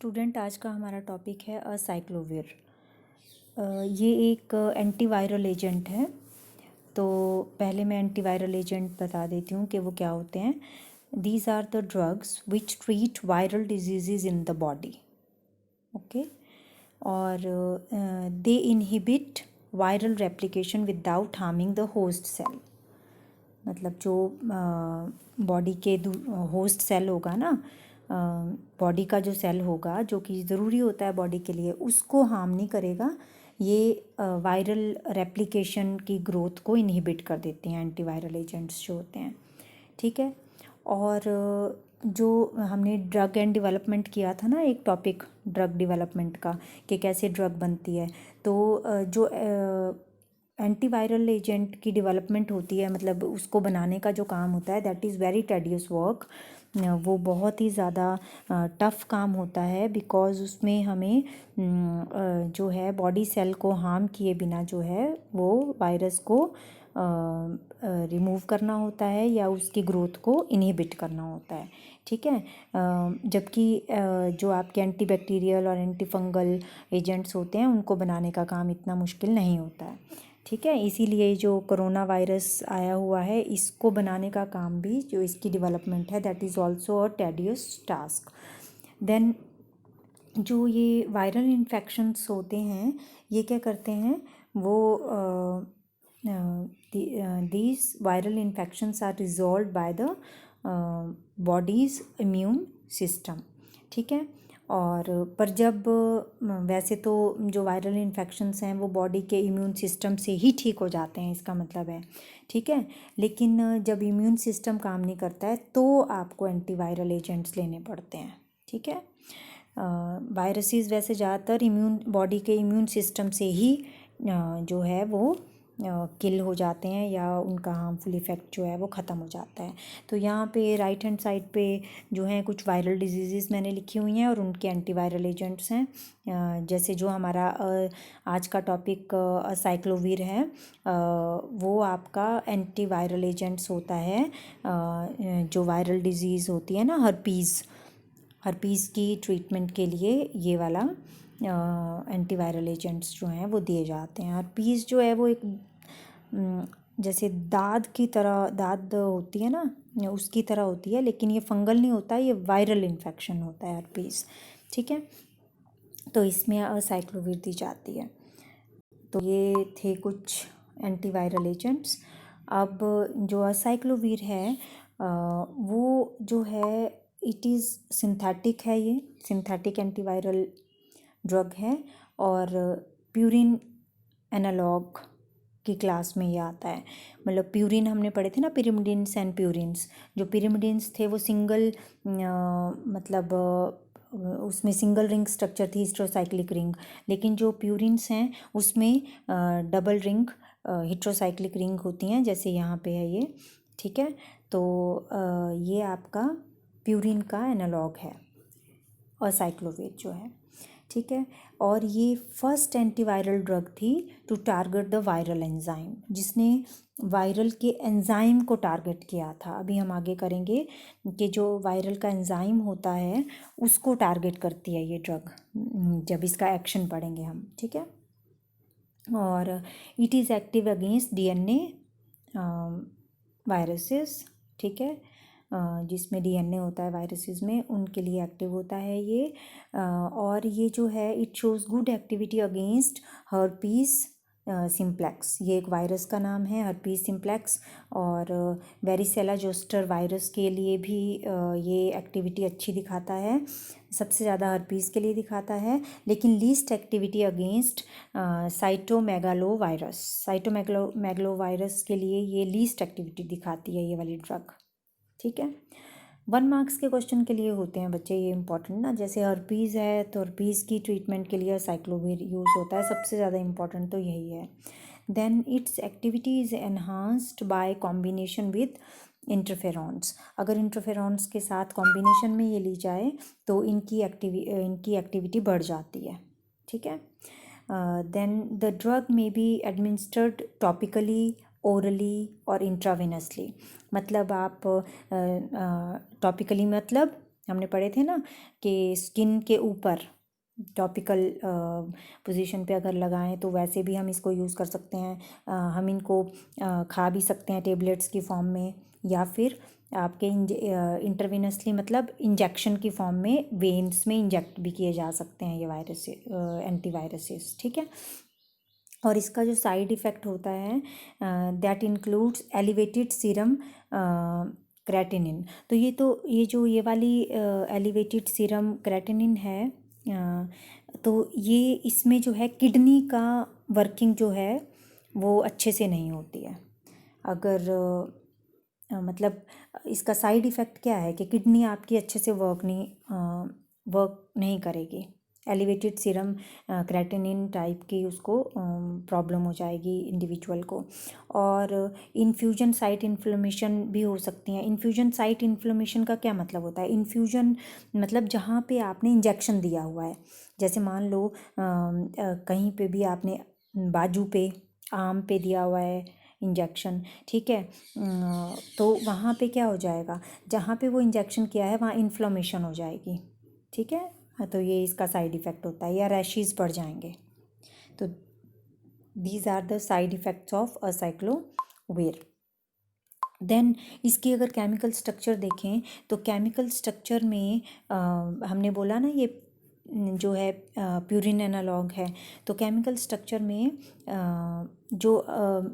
Student, आज का हमारा टॉपिक है असाइक्लोविर। ये एक एंटीवायरल एजेंट है। तो पहले मैं एंटीवायरल एजेंट बता देती हूँ कि वो क्या होते हैं। These are the drugs which treat viral diseases in the body. Okay. और they inhibit viral replication without harming the host cell. मतलब जो बॉडी के होस्ट सेल होगा ना, बॉडी का जो सेल होगा जो कि ज़रूरी होता है बॉडी के लिए, उसको हार्म नहीं करेगा। ये वायरल रेप्लिकेशन की ग्रोथ को इनहिबिट कर देते हैं एंटीवायरल एजेंट्स जो होते हैं। ठीक है। और जो हमने ड्रग एंड डेवलपमेंट किया था ना, एक टॉपिक ड्रग डेवलपमेंट का कि कैसे ड्रग बनती है, तो जो एंटीवायरल एजेंट की डेवलपमेंट होती है, मतलब उसको बनाने का जो काम होता है, that is very tedious work. वो बहुत ही ज़्यादा टफ़ काम होता है, बिकॉज़ उसमें हमें जो है बॉडी सेल को हार्म किए बिना जो है वो वायरस को रिमूव करना होता है या उसकी ग्रोथ को इनहिबिट करना होता है। ठीक है। जबकि जो आपके एंटीबैक्टीरियल और एंटीफंगल एजेंट्स होते हैं उनको बनाने का काम इतना मुश्किल नहीं होता है। ठीक है। इसीलिए जो कोरोना वायरस आया हुआ है, इसको बनाने का काम भी, जो इसकी डेवलपमेंट है, that is also a tedious task. Then जो ये वायरल इन्फेक्शंस होते हैं, ये क्या करते हैं, वो these viral infections are resolved by the body's immune system। ठीक है। और पर जब वैसे तो जो वायरल इन्फेक्शंस हैं वो बॉडी के इम्यून सिस्टम से ही ठीक हो जाते हैं, इसका मतलब है। ठीक है। लेकिन जब इम्यून सिस्टम काम नहीं करता है तो आपको एंटीवायरल एजेंट्स लेने पड़ते हैं। ठीक है। वायरसेस वैसे ज़्यादातर बॉडी के इम्यून सिस्टम से ही जो है वो किल हो जाते हैं या उनका हार्मफुल इफ़ेक्ट जो है वो ख़त्म हो जाता है। तो यहाँ पे राइट हैंड साइड पे जो हैं कुछ वायरल डिजीज़ मैंने लिखी हुई हैं और उनके एंटीवायरल एजेंट्स हैं। जैसे जो हमारा आज का टॉपिक साइक्लोवीर है, वो आपका एंटीवायरल एजेंट्स होता है। जो वायरल डिजीज़ होती है ना, हर्पीज़ की ट्रीटमेंट के लिए ये वाला एंटीवायरल एजेंट्स जो हैं वो दिए जाते हैं। हर्पीज़ जो है वो एक जैसे दाद होती है ना, उसकी तरह होती है, लेकिन ये फंगल नहीं होता, ये वायरल इन्फेक्शन होता है हर्पीज़। ठीक है। तो इसमें असाइक्लोविर दी जाती है। तो ये थे कुछ एंटीवायरल एजेंट्स। अब जो असाइक्लोविर है वो जो है इट इज़ सिंथेटिक है, ये सिंथेटिक एंटीवायरल ड्रग है और प्यूरिन एनालॉग की क्लास में ये आता है। मतलब प्यूरिन हमने पढ़े थे ना, पिरिमिडिन्स एंड प्यूरिन्स। जो पिरिमिडिन्स थे वो सिंगल मतलब उसमें सिंगल रिंग स्ट्रक्चर थी, हिस्ट्रोसाइक्लिक रिंग। लेकिन जो प्यूरिन्स हैं उसमें डबल रिंग हिस्ट्रोसाइक्लिक रिंग होती हैं, जैसे यहाँ पे है ये। ठीक है। तो ये आपका प्यूरिन का एनालॉग है असाइक्लोविर जो है। ठीक है। और ये फर्स्ट एंटीवायरल ड्रग थी to target the viral enzyme, जिसने वायरल के एंजाइम को टारगेट किया था। अभी हम आगे करेंगे कि जो वायरल का एंजाइम होता है उसको टारगेट करती है ये ड्रग, जब इसका एक्शन पढ़ेंगे हम। ठीक है। और it is active against DNA viruses. ठीक है। जिसमें डीएनए होता है वायरसेस में, उनके लिए एक्टिव होता है ये। और ये जो है it shows good activity against herpes simplex. ये एक वायरस का नाम है, हर्पीस सिम्प्लेक्स। और वेरिसेला जोस्टर वायरस के लिए भी ये एक्टिविटी अच्छी दिखाता है। सबसे ज़्यादा हर्पीस के लिए दिखाता है, लेकिन least activity against cytomegalo virus के लिए ये लीस्ट एक्टिविटी दिखाती है ये वाली ड्रग। ठीक है। 1 मार्क्स के क्वेश्चन के लिए होते हैं बच्चे ये इंपॉर्टेंट ना। जैसे हर्पीज़ है तो हर्पीज़ की ट्रीटमेंट के लिए साइक्लोविर यूज़ होता है, सबसे ज़्यादा इंपॉर्टेंट तो यही है। Then its activity is enhanced by combination with interferons. अगर इंटरफेरॉन्स के साथ कॉम्बिनेशन में ये ली जाए तो इनकी एक्टिविटी बढ़ जाती है। ठीक है। Then the drug may be administered topically, orally और इंट्रावेनसली। मतलब आप टॉपिकली मतलब हमने पढ़े थे ना कि स्किन के ऊपर टॉपिकल पोजीशन पे अगर लगाएं तो वैसे भी हम इसको यूज़ कर सकते हैं। हम इनको खा भी सकते हैं टेबलेट्स की फॉर्म में, या फिर आपके इंटरवेनसली मतलब इंजेक्शन की फॉर्म में वेन्स में इंजेक्ट भी किए जा सकते हैं ये वायरस एंटीवायरसेस, ठीक है। और इसका जो साइड इफ़ेक्ट होता है that includes elevated serum creatinine. तो ये वाली एलिवेटेड सीरम क्रेटिनिन है, तो ये इसमें जो है किडनी का वर्किंग जो है वो अच्छे से नहीं होती है। अगर मतलब इसका साइड इफ़ेक्ट क्या है कि किडनी आपकी अच्छे से वर्क नहीं करेगी। एलिवेटेड सीरम क्रेटिनिन टाइप की उसको प्रॉब्लम हो जाएगी इंडिविजुअल को। और इन्फ्यूजन साइट इन्फ्लेमेशन भी हो सकती हैं। इन्फ्यूजन साइट इन्फ्लेमेशन का क्या मतलब होता है? इन्फ्यूजन मतलब जहाँ पे आपने इंजेक्शन दिया हुआ है, जैसे मान लो कहीं पे भी आपने बाजू पे, आर्म पे दिया हुआ है इंजेक्शन, ठीक है, तो वहाँ पे क्या हो जाएगा, जहाँ पे वो इंजेक्शन किया है वहाँ इन्फ्लेमेशन हो जाएगी, ठीक है। हाँ, तो ये इसका साइड इफ़ेक्ट होता है, या रैशेस बढ़ जाएंगे। तो these are the side effects of acyclovir. Then इसकी अगर केमिकल स्ट्रक्चर देखें तो केमिकल स्ट्रक्चर में हमने बोला ना ये जो है प्यूरिन एनालॉग है। तो केमिकल स्ट्रक्चर में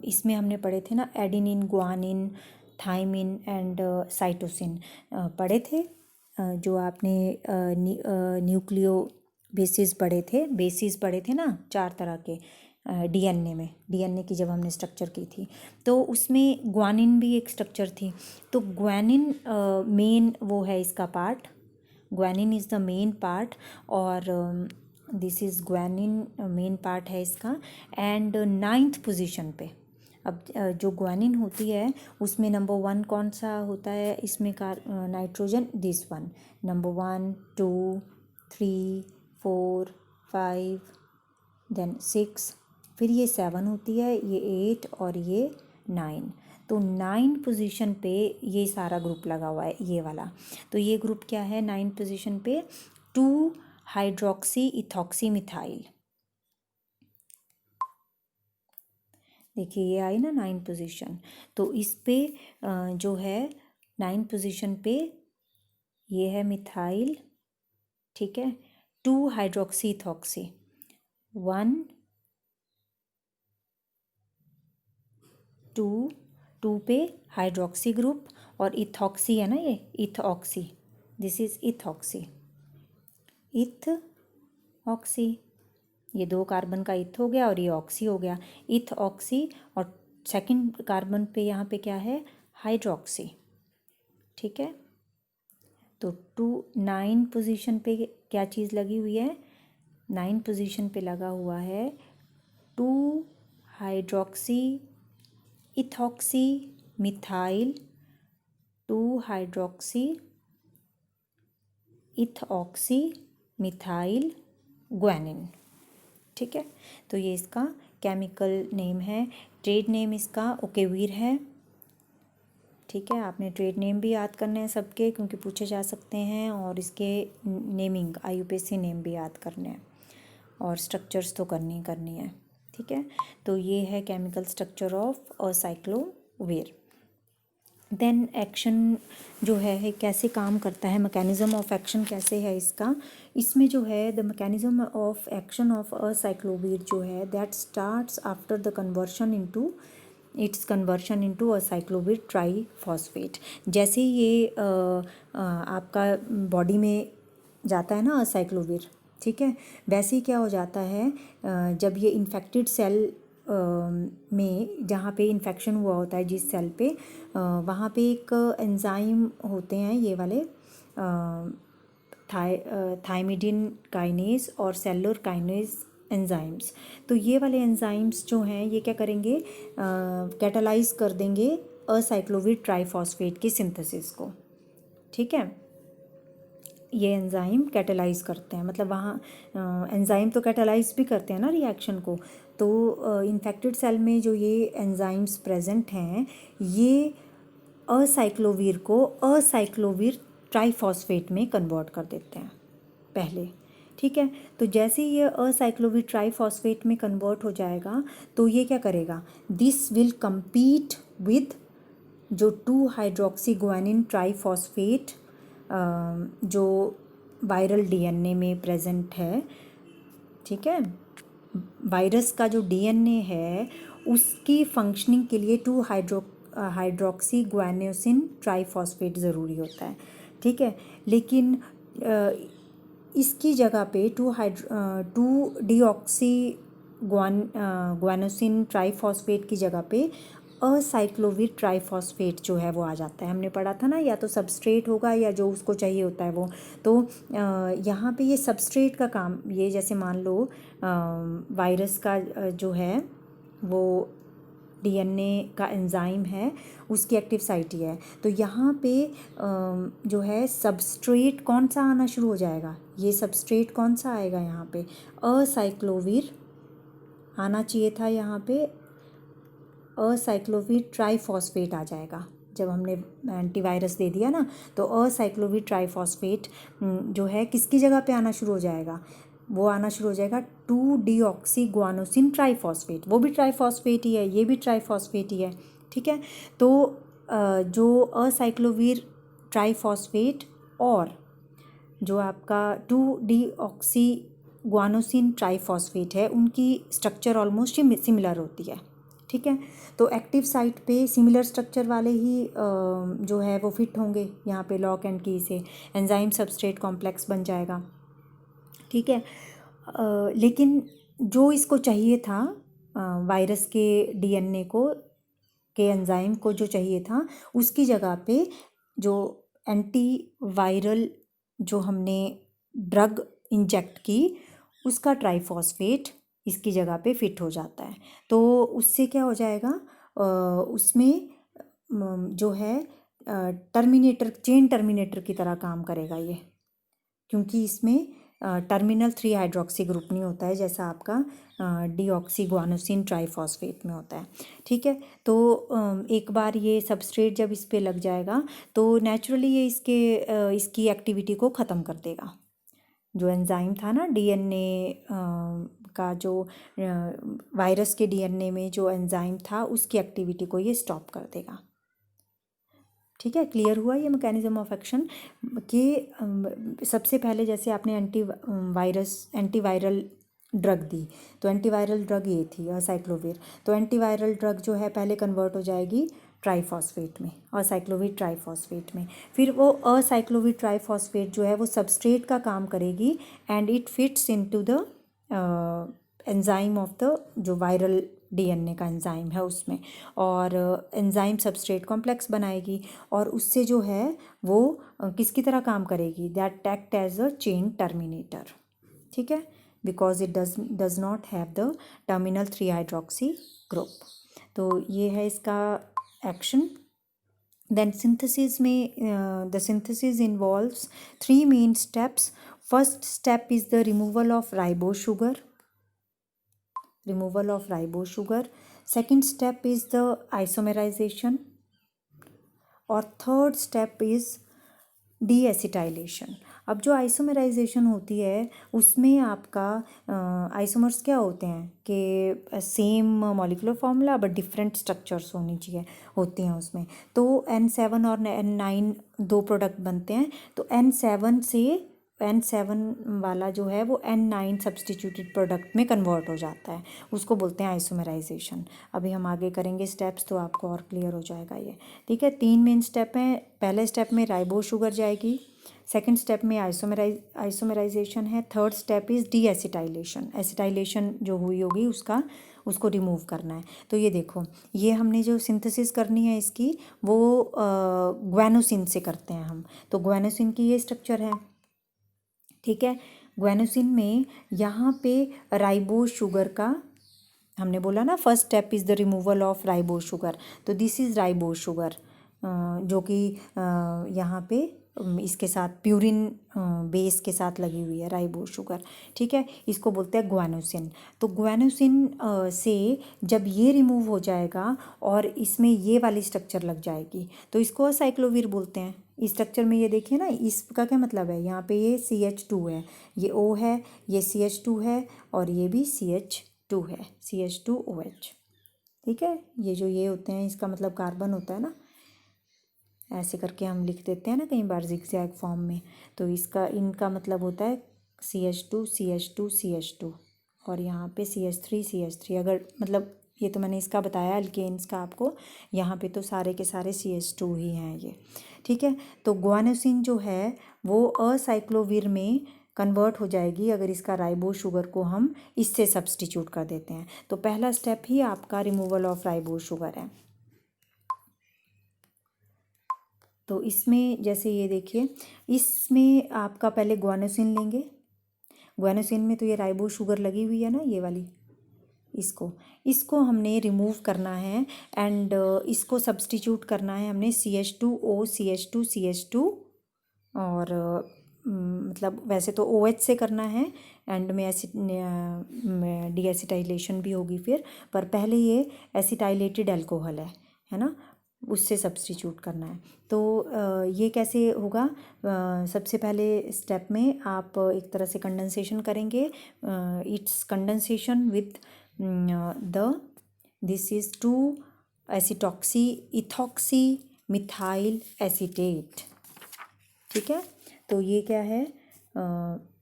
इसमें हमने पढ़े थे ना adenine, guanine, thymine and cytosine पढ़े थे। जो आपने न्यूक्लियो बेसिस पढ़े थे ना 4 तरह के डीएनए की जब हमने स्ट्रक्चर की थी, तो उसमें ग्वानिन भी एक स्ट्रक्चर थी। तो ग्वानिन मेन वो है इसका part, guanine is the main part, और this is guanine main part है इसका। एंड 9th पोजीशन पे अब जो ग्वानिन होती है उसमें नंबर 1 कौन सा होता है इसमें nitrogen, this one, number 1 2 3 4 5 then 6, फिर ये 7 होती है, ये 8 और ये 9। तो 9 पोजीशन पे ये सारा ग्रुप लगा हुआ है, ये वाला। तो ये ग्रुप क्या है 9 पोजीशन पे? 2 हाइड्रोक्सी इथॉक्सी मिथाइल। देखिए ये आई ना 9 पोजीशन, तो इस पे जो है 9 पोजीशन पे ये है मिथाइल, ठीक है। 2 हाइड्रोक्सी इथॉक्सी, 1 2 पे हाइड्रोक्सी ग्रुप, और इथॉक्सी है ना, ये इथऑक्सी, दिस इज इथऑक्सी, इथऑक्सी, ये 2 कार्बन का इथ हो गया और ये ऑक्सी हो गया, इथऑक्सी। और सेकंड कार्बन पे यहाँ पे क्या है, हाइड्रोक्सी, ठीक है। तो 9 पोजीशन पे क्या चीज़ लगी हुई है, 9 पोजीशन पे लगा हुआ है 2 hydroxy ethoxy methyl, 2 hydroxy ethoxy methyl guanine, ठीक है। तो ये इसका केमिकल नेम है। ट्रेड नेम इसका ओकेवीर है, ठीक है। आपने ट्रेड नेम भी याद करने हैं सबके, क्योंकि पूछे जा सकते हैं, और इसके नेमिंग IUPAC नेम भी याद करने हैं, और स्ट्रक्चर्स तो करनी है, ठीक है। तो ये है chemical structure of acyclovir. Then action जो है कैसे काम करता है, मैकेनिज्म ऑफ एक्शन कैसे है इसका, इसमें जो है the mechanism of action of acyclovir जो है that starts after the conversion into acyclovir triphosphate. जैसे ये आपका बॉडी में जाता है ना असाइक्लोविर, ठीक है, वैसे ही क्या हो जाता है जब ये इन्फेक्टेड सेल में, जहाँ पे इन्फेक्शन हुआ होता है जिस सेल पे, वहाँ पे एक एंजाइम होते हैं ये वाले थाइमिडिन काइनेज और सेलुलर काइनेज एंजाइम्स। तो ये वाले एंजाइम्स जो हैं ये क्या करेंगे, कैटालाइज कर देंगे असाइक्लोविर ट्राईफॉस्फेट की सिंथेसिस को, ठीक है। ये एंजाइम कैटालाइज करते हैं, मतलब वहाँ एंजाइम तो कैटालाइज भी करते हैं ना रिएक्शन को। तो इन्फेक्टेड सेल में जो ये एंजाइम्स प्रेजेंट हैं ये असाइक्लोविर को असाइक्लोविर ट्राईफॉस्फेट में कन्वर्ट कर देते हैं पहले, ठीक है। तो जैसे ये असाइक्लोविर ट्राईफॉस्फेट में कन्वर्ट हो जाएगा तो ये क्या करेगा, दिस विल compete विद जो 2 हाइड्रोक्सी गुआनिन ट्राईफॉस्फेट जो वायरल डीएनए में प्रेजेंट है, ठीक है। वायरस का जो डीएनए है उसकी फंक्शनिंग के लिए 2 हाइड्रोक्सी गुआनोसिन ट्राईफॉस्फेट ज़रूरी होता है, ठीक है। लेकिन इसकी जगह पे 2 डीऑक्सी गुआनोसिन ट्राईफॉस्फेट की जगह पे असाइक्लोविर ट्राईफॉस्फेट जो है वो आ जाता है। हमने पढ़ा था ना, या तो सबस्ट्रेट होगा या जो उसको चाहिए होता है वो। तो यहाँ पे ये सबस्ट्रेट का काम, ये जैसे मान लो वायरस का जो है वो डीएनए का एंजाइम है, उसकी एक्टिव साइट ही है। तो यहाँ पे जो है सबस्ट्रेट कौन सा आना शुरू हो जाएगा, ये सबस्ट्रेट कौन सा आएगा, यहाँ पे असाइक्लोविर आना चाहिए था, यहाँ पे असाइक्लोविर ट्राईफॉस्फेट आ जाएगा। जब हमने एंटीवायरस दे दिया ना, तो असाइक्लोविर ट्राईफॉस्फेट जो है किसकी जगह पे आना शुरू हो जाएगा, वो आना शुरू हो जाएगा 2 डीऑक्सी गुआनोसिन ट्राईफॉस्फेट। वो भी ट्राईफॉस्फेट ही है, ये भी ट्राईफॉस्फेट ही है, ठीक है। तो जो असाइक्लोविर ट्राईफॉस्फेट और जो आपका 2 डीऑक्सी गुआनोसिन ट्राईफॉस्फेट है, उनकी स्ट्रक्चर ऑलमोस्ट सिमिलर होती है, ठीक है। तो एक्टिव साइट पे सिमिलर स्ट्रक्चर वाले ही जो है वो फिट होंगे यहाँ पे लॉक एंड की से, एंजाइम सबस्ट्रेट कॉम्प्लेक्स बन जाएगा, ठीक है। लेकिन जो इसको चाहिए था वायरस के डीएनए को के एंजाइम को जो चाहिए था, उसकी जगह पे जो एंटीवायरल जो हमने ड्रग इंजेक्ट की उसका ट्राईफॉस्फेट इसकी जगह पे फिट हो जाता है। तो उससे क्या हो जाएगा, उसमें जो है चेन टर्मिनेटर की तरह काम करेगा ये, क्योंकि इसमें टर्मिनल 3 हाइड्रोक्सी ग्रुप नहीं होता है जैसा आपका डीऑक्सी गुआनोसिन ट्राईफॉस्फेट में होता है, ठीक है। तो एक बार ये सबस्ट्रेट जब इस पे लग जाएगा तो नेचुरली ये इसकी एक्टिविटी को ख़त्म कर देगा। जो एंजाइम था ना डीएनए का, जो वायरस के डीएनए में जो एंजाइम था उसकी एक्टिविटी को ये स्टॉप कर देगा, ठीक है। क्लियर हुआ ये मैकेनिज्म ऑफ एक्शन कि सबसे पहले जैसे आपने एंटीवायरल ड्रग दी, तो एंटीवायरल ड्रग ये थी असाइक्लोविर। तो एंटीवायरल ड्रग जो है पहले कन्वर्ट हो जाएगी ट्राईफॉस्फेट में, असाइक्लोविर ट्राईफॉस्फेट में। फिर वो असाइक्लोविर ट्राईफॉस्फेट जो है वो सबस्ट्रेट का काम करेगी and it fits into the enzyme of the जो वायरल डीएनए का एंजाइम है उसमें, और एंजाइम सबस्ट्रेट कॉम्प्लेक्स बनाएगी और उससे जो है वो किसकी तरह काम करेगी, that act as a chain terminator, ठीक है, because it does not have the terminal 3 hydroxy group. तो ये है इसका एक्शन। देन सिंथेसिस में the synthesis involves 3 main steps. First step is the removal of ribose sugar. Second step is the isomerization, और third step is deacetylation. अब जो isomerisation होती है उसमें आपका आइसोमर्स क्या होते हैं कि same molecular formula but different structures होती हैं उसमें। तो N7 और N9 दो प्रोडक्ट बनते हैं, तो N7 वाला जो है वो N9 सब्सटीट्यूटेड प्रोडक्ट में कन्वर्ट हो जाता है, उसको बोलते हैं आइसोमेराइजेशन। अभी हम आगे करेंगे स्टेप्स तो आपको और क्लियर हो जाएगा ये, ठीक है। 3 मेन स्टेप हैं। पहले स्टेप में राइबोस शुगर जाएगी, सेकंड स्टेप में आइसोमेराइजेशन है, थर्ड स्टेप इज़ डीएसिटाइलेशन। एसिटाइलेशन जो हुई होगी उसको रिमूव करना है। तो ये देखो, ये हमने जो सिंथेसिस करनी है इसकी वो ग्वानोसिन से करते हैं हम। तो ग्वानोसिन की ये स्ट्रक्चर है, ठीक है। ग्वानोसिन में यहाँ पे राइबोस शुगर का हमने बोला ना, first step is the removal of ribose sugar. तो दिस इज़ राइबोस शुगर जो कि यहाँ पे इसके साथ प्यूरिन बेस के साथ लगी हुई है राइबोज शुगर, ठीक है। इसको बोलते हैं ग्वानोसिन। तो ग्वानोसिन से जब ये रिमूव हो जाएगा और इसमें ये वाली स्ट्रक्चर लग जाएगी तो इसको असाइक्लोवीर बोलते हैं। इस स्ट्रक्चर में ये देखिए ना, इसका क्या मतलब है, यहाँ पे ये CH2 है, ये O है, ये CH2 है और ये भी CH2 है, CH2OH, ठीक है। ये जो ये होते हैं इसका मतलब कार्बन होता है ना, ऐसे करके हम लिख देते हैं ना कई बार जिगजैग फॉर्म में। तो इसका इनका मतलब होता है CH2 CH2 CH2 और यहाँ पे CH3 CH3। अगर मतलब ये तो मैंने इसका बताया अल्केन्स का आपको, यहाँ पे तो सारे के सारे CH2 ही हैं ये, ठीक है। तो ग्वानोसिन जो है वो असाइक्लोवीर में कन्वर्ट हो जाएगी अगर इसका राइबोज शुगर को हम इससे सब्सटीट्यूट कर देते हैं। तो पहला स्टेप ही आपका रिमूवल ऑफ राइबोज शुगर है। तो इसमें जैसे ये देखिए, इसमें आपका पहले ग्वानोसिन लेंगे। ग्वानोसिन में तो ये राइबोज शुगर लगी हुई है ना, ये वाली, इसको हमने रिमूव करना है एंड इसको सब्सटीट्यूट करना है हमने CH2O CH2 CH2 और मतलब वैसे तो OH से करना है, एंड में डीएसिटाइलेशन भी होगी फिर, पर पहले ये एसिटाइलेटेड अल्कोहल है ना, उससे सब्सटीट्यूट करना है। तो ये कैसे होगा, सबसे पहले स्टेप में आप एक तरह से कंडेंसेशन करेंगे। It's condensation with this is 2 acetoxy ethoxy methyl acetate, ठीक है। तो ये क्या है,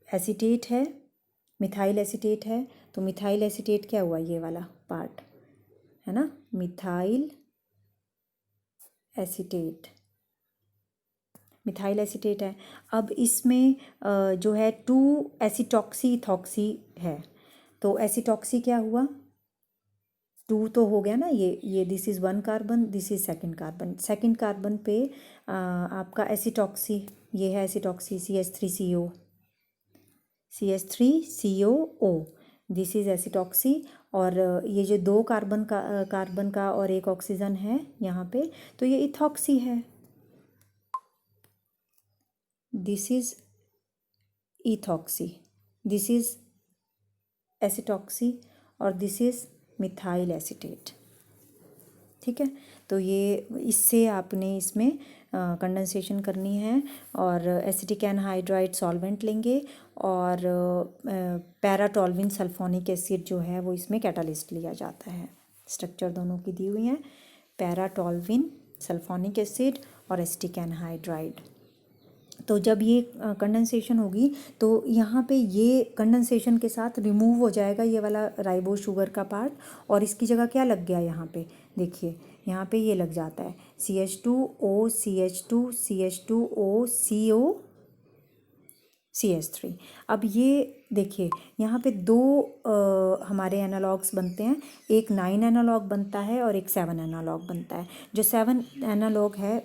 एसीटेट है, मिथाइल एसीटेट है। तो मिथाइल एसीटेट क्या हुआ, ये वाला पार्ट है ना, मिथाइल एसीटेट, मिथाइल एसीटेट है। अब इसमें जो है 2 एसिटॉक्सी इथॉक्सी है। तो एसिटॉक्सी क्या हुआ, 2 तो हो गया ना, ये this is 1 carbon, this is second carbon. Second carbon पे आपका एसिटॉक्सी, ये है एसिटॉक्सी CH3CO, CH3COO, this is acetoxy. और ये जो 2 कार्बन का और एक ऑक्सीजन है यहाँ पे, तो ये इथॉक्सी है, this is ethoxy, this is acetoxy और दिस इज़ मिथाइल एसीटेट, ठीक है। तो ये इससे आपने इसमें कंडेंसेशन करनी है और एसिटिक एनहाइड्राइड सॉल्वेंट लेंगे और पैराटोल्विन सल्फोनिक एसिड जो है वो इसमें कैटालिस्ट लिया जाता है। स्ट्रक्चर दोनों की दी हुई हैं, पैराटोल्विन सल्फोनिक एसिड और एसिटिक एनहाइड्राइड। तो जब ये कंडेंसेशन होगी तो यहाँ पे ये कंडेंसेशन के साथ रिमूव हो जाएगा ये वाला राइबोज शुगर का पार्ट, और इसकी जगह क्या लग गया, यहाँ पे देखिए, यहाँ पे ये लग जाता है CH2O CH2 CH2O CO CH3। अब ये देखिए यहाँ पे 2 हमारे एनालॉग्स बनते हैं, एक 9 एनालॉग बनता है और एक 7 एनालॉग बनता है। जो 7 एनालॉग है,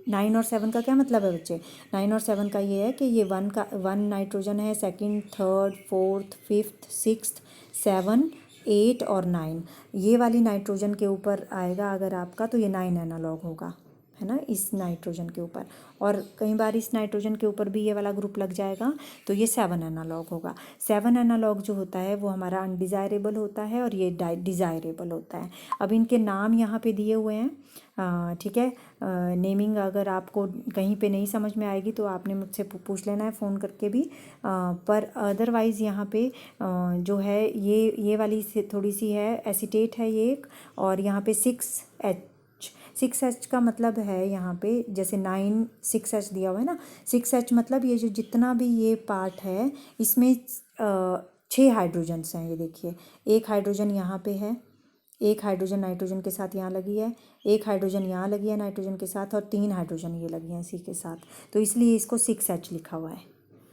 9 और 7 का क्या मतलब है बच्चे, 9 और 7 का ये है कि ये 1 नाइट्रोजन है, second third fourth fifth sixth 7 8 और 9, ये वाली नाइट्रोजन के ऊपर आएगा अगर आपका, तो ये 9 एनालॉग होगा, है ना, इस नाइट्रोजन के ऊपर। और कई बार इस नाइट्रोजन के ऊपर भी ये वाला ग्रुप लग जाएगा तो ये 7 एनालॉग होगा। 7 एनालॉग जो होता है वो हमारा अनडिज़ायरेबल होता है और ये डिज़ायरेबल होता है। अब इनके नाम यहाँ पे दिए हुए हैं, ठीक है। नेमिंग अगर आपको कहीं पे नहीं समझ में आएगी तो आपने मुझसे पूछ लेना है फ़ोन करके भी, पर अदरवाइज़ यहाँ पे जो है ये वाली थोड़ी सी है, एसीटेट है ये एक, और यहाँ पे 6H का मतलब है यहाँ पे, जैसे 9 6H दिया हुआ है ना, 6H मतलब ये जो जितना भी ये पार्ट है इसमें 6 हाइड्रोजन्स हैं। ये देखिए, एक हाइड्रोजन यहाँ पे है, एक हाइड्रोजन नाइट्रोजन के साथ यहाँ लगी है, एक हाइड्रोजन यहाँ लगी है नाइट्रोजन के साथ, और 3 हाइड्रोजन ये लगी हैं इसी के साथ, तो इसलिए इसको 6H लिखा हुआ है।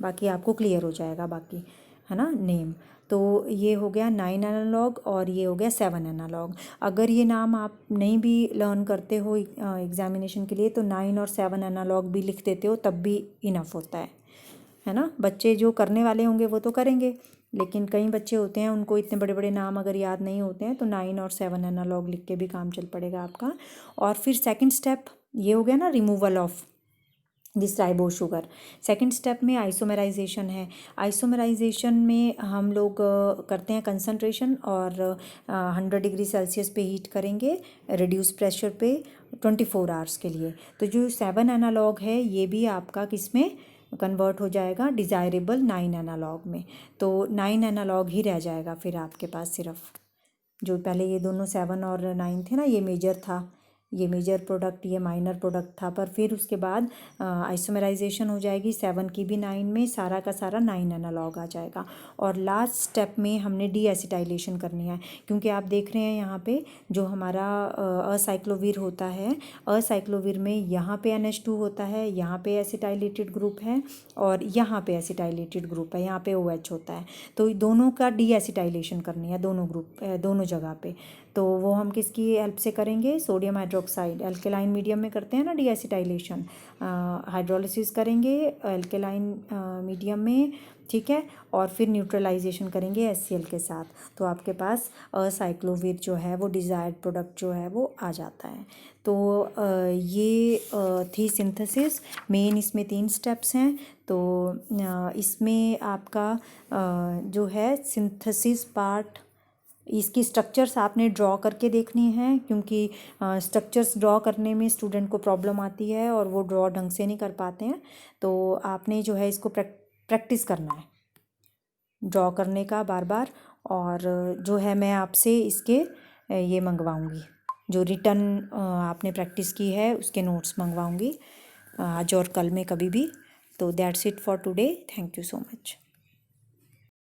बाकी आपको क्लियर हो जाएगा बाकी, है ना, नेम। तो ये हो गया 9 एनालॉग और ये हो गया 7 एनालॉग। अगर ये नाम आप नहीं भी लर्न करते हो एग्जामिनेशन के लिए तो 9 और 7 एनालॉग भी लिख देते हो तब भी इनफ होता है ना। बच्चे जो करने वाले होंगे वो तो करेंगे, लेकिन कई बच्चे होते हैं उनको इतने बड़े बड़े नाम अगर याद नहीं होते हैं तो 9 और 7 एनालॉग लिख के भी काम चल पड़ेगा आपका। और फिर सेकंड स्टेप ये हो गया ना, removal of this ribose sugar. Second step में आइसोमेराइजेशन है। आइसोमेराइजेशन में हम लोग करते हैं कंसंट्रेशन और 100 डिग्री सेल्सियस पे हीट करेंगे रिड्यूस प्रेशर पे 24 आवर्स के लिए। तो जो 7 एनालॉग है ये भी आपका किस में कन्वर्ट हो जाएगा, डिज़ायरेबल 9 एनालॉग में। तो 9 एनालॉग ही रह जाएगा फिर आपके पास सिर्फ। जो पहले ये दोनों 7 और 9 थे ना, ये मेजर था, ये मेजर प्रोडक्ट, ये माइनर प्रोडक्ट था। पर फिर उसके बाद आइसोमेराइजेशन हो जाएगी 7 की भी 9 में, सारा का सारा 9 एनालॉग आ जाएगा। और लास्ट स्टेप में हमने डी एसिटाइलेशन करनी है, क्योंकि आप देख रहे हैं यहाँ पे जो हमारा असाइक्लोवीर होता है, असाइक्लोवीर में यहाँ पे NH2 होता है, यहाँ पे एसिटाइलेटेड ग्रुप है और यहाँ पे एसिटाइलेटेड ग्रुप है, यहाँ पे OH होता है। तो दोनों का डी एसिटाइलेशन करनी है, दोनों ग्रुप दोनों जगह पे। तो वो हम किसकी हेल्प से करेंगे, सोडियम हाइड्रोक्साइड, एल्केलाइन मीडियम में करते हैं ना डी एसिटाइलेशन, हाइड्रोलिसिस करेंगे एल्केलाइन मीडियम में, ठीक है, और फिर न्यूट्रलाइजेशन करेंगे HCl के साथ। तो आपके पास असाइक्लोवीर जो है वो डिज़ायर्ड प्रोडक्ट जो है वो आ जाता है। तो ये थी सिंथेसिस। मेन इसमें 3 स्टेप्स हैं। तो इसमें आपका जो है सिंथेसिस पार्ट, इसकी स्ट्रक्चर्स आपने ड्रॉ करके देखनी है, क्योंकि स्ट्रक्चर्स ड्रॉ करने में स्टूडेंट को प्रॉब्लम आती है और वो ड्रॉ ढंग से नहीं कर पाते हैं। तो आपने जो है इसको प्रैक्टिस करना है ड्रॉ करने का बार बार। और जो है मैं आपसे इसके ये मंगवाऊंगी, जो रिटर्न आपने प्रैक्टिस की है उसके नोट्स मंगवाऊंगी आज और कल में कभी भी। तो that's it for today. Thank you so much.